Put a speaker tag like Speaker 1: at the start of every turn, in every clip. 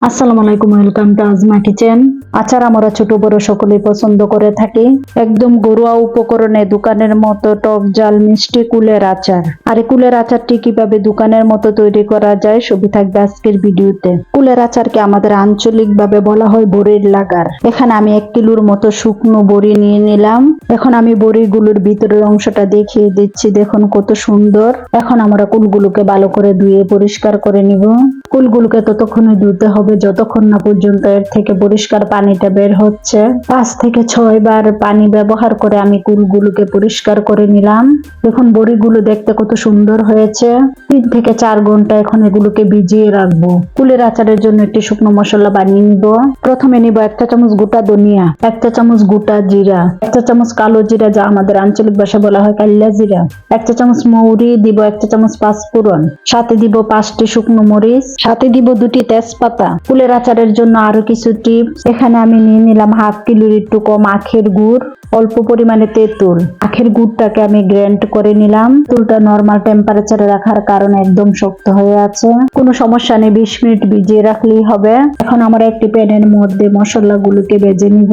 Speaker 1: আসসালামু আলাইকুম, welcome to asthma kitchen. আচার আমরা ছোট বড় সকলেই পছন্দ করে থাকি। একদম ঘরোয়া উপকরণে দোকানের মতো টক ঝাল মিষ্টি কুলের আচার। আর এই কুলের আচারটি কিভাবে দোকানের মতো তৈরি করা যায় সবই থাকবে আজকের ভিডিওতে। কুলের আচারকে আমাদের আঞ্চলিকভাবে বলা হয় বড়ির লাগার। এখানে আমি 1 কিলোর মতো শুকনো বড়ি নিয়ে নিলাম। এখন আমি বড়িগুলোর ভিতরের অংশটা দেখিয়ে দিচ্ছি, দেখুন কত সুন্দর। এখন আমরা কুলগুলোকে ভালো করে ধুয়ে পরিষ্কার করে নিব। কুলগুলোকে ততক্ষণে ধুতে হবে যতক্ষণ না পর্যন্ত এর থেকে পরিষ্কার পানিটা বের হচ্ছে। 5 থেকে 6 বার পানি ব্যবহার করে আমি কুলগুলোকে পরিষ্কার করে নিলাম। দেখুন বড়িগুলো দেখতে কত সুন্দর হয়েছে। 3 থেকে 4 ঘন্টা এখন এগুলোকে ভিজিয়ে রাখবো। কুলের আচারের জন্য একটি শুকনো মশলা বানিয়ে নিব। প্রথমে নিব 1 চা চামচ গোটা ধনিয়া, 1 চা চামচ গোটা জিরা, 1 চা চামচ কালো জিরা, যা আমাদের আঞ্চলিক ভাষায় বলা হয় কালিয়া জিরা, 1 চা চামচ মৌরি দিব, 1 চা চামচ পাঁচফোড়ন, সাথে দিব 5টি শুকনো মরিচ, সাথে দিব 2টি তেজপাতা। কুলের আচারের জন্য আরো কিছু টিপস। এখানে আমি নিয়ে নিলাম 1/2 কিলোর একটু কম আখের গুড়, অল্প পরিমাণে তেঁতুল। আখের গুড়টাকে আমি গ্রাইন্ড করে নিলাম। তেঁতুলটা নরমাল টেম্পারেচারে রাখার কারণে একদম শক্ত হয়ে আছে, কোনো সমস্যা নেই, 20 মিনিট ভিজিয়ে রাখলেই হবে। এখন আমরা একটি প্যানের মধ্যে মশলাগুলোকে ভেজে নিব।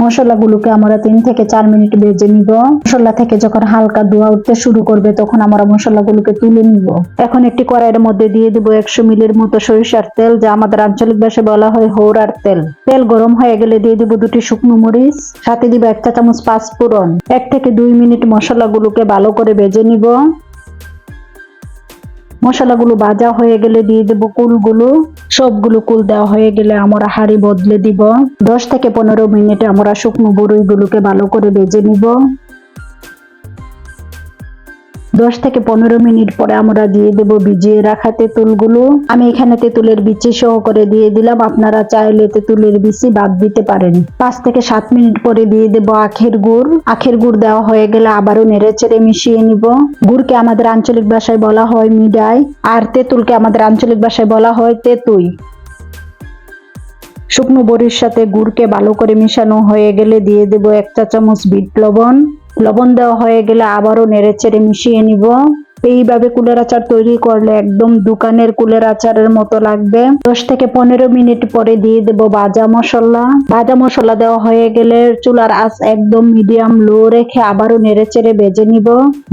Speaker 1: মশলাগুলোকে আমরা 3 থেকে 4 মিনিট ভেজে নিব। মশলা থেকে যখন হালকা ধোঁয়া উঠতে শুরু করবে তখন আমরা মশলাগুলোকে তুলে নিব। এখন একটি কড়াইয়ের মধ্যে দিয়ে দিব 100 মিলির মতো সরিষার তেল, যা আমাদের আঞ্চলিক ভাষায় বলা হয় হৌরার তেল। তেল গরম হয়ে গেলে দিয়ে দিব 2টি শুকনো মরিচ, সাথে দিব 1 চা চামচ পাঁচফোড়ন। 1 থেকে 2 মিনিট মশলাগুলোকে ভালো করে ভেজে নিব। মশলাগুলো ভাজা হয়ে গেলে দিয়ে দেব কুলগুলো। সবগুলো কুল দেওয়া হয়ে গেলে আমরা হাঁড়ি বদলে দিব। 10 থেকে 15 মিনিটে আমরা শুকনো বড়িগুলোকে ভালো করে ভেজে নিব। 10 থেকে 15 মিনিট পরে আমরা দিয়ে দেব ভিজিয়ে রাখা তেঁতুলগুলো। আমি এখানে তেঁতুলের বিচি সহকারে দিয়ে দিলাম, আপনারা চাইলে তেঁতুলের বিচি বাদ দিতে পারেন। 5 থেকে 7 মিনিট পরে দিয়ে দেব আখের গুড়। আখের গুড় দেওয়া হয়ে গেলে আবারও নেড়েচেড়ে মিশিয়ে নিব। গুড়কে আমাদের আঞ্চলিক ভাষায় বলা হয় মিডাই, আর তেঁতুলকে আমাদের আঞ্চলিক ভাষায় বলা হয় তেঁতুই। শুকনো বড়ির সাথে গুড়কে ভালো করে মিশানো হয়ে গেলে দিয়ে দেব 1 চা চামচ বিট লবণ। লবণ দেওয়া হয়ে গেলে আবারও নেড়েচেড়ে মিশিয়ে নিব। এইভাবে কুলের আচার তৈরি করলে একদম দোকানের কুলের আচারের মতো লাগবে। 10 থেকে 15 মিনিট পরে দিয়ে দেব ভাজা মশলা। ভাজা মশলা দেওয়া হয়ে গেলে চুলার আঁচ একদম মিডিয়াম লো রেখে আবারও নেড়েচেড়ে ভেজে নিব।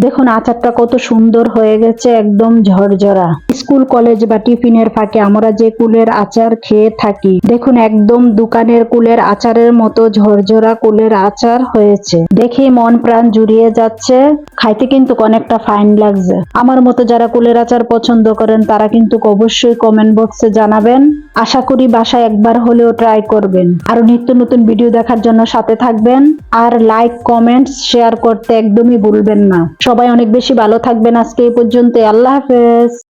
Speaker 1: দেখুন আচারটা কত সুন্দর হয়ে গেছে, একদম ঝরঝরা। স্কুল কলেজ বা টিফিনের ফাঁকে আমরা যে কুলের আচার খেয়ে থাকি, দেখুন একদম দোকানের কুলের আচারের মতো ঝরঝরা কুলের আচার হয়েছে। দেখে মন প্রাণ জুড়িয়ে যাচ্ছে। খাইতে কিন্তু অনেকটা ফাইন লাগছে। আমার মতো যারা কুলের আচার পছন্দ করেন তারা কিন্তু অবশ্যই কমেন্ট বক্সে জানাবেন। আশা করি বাসায় একবার হলেও ট্রাই করবেন। আরো নিত্য নতুন ভিডিও দেখার জন্য সাথে থাকবেন। আর লাইক কমেন্টস শেয়ার করতে একদমই ভুলবেন না। সবাই অনেক বেশি ভালো থাকবেন। আজকে এই পর্যন্ত, আল্লাহ হাফেজ।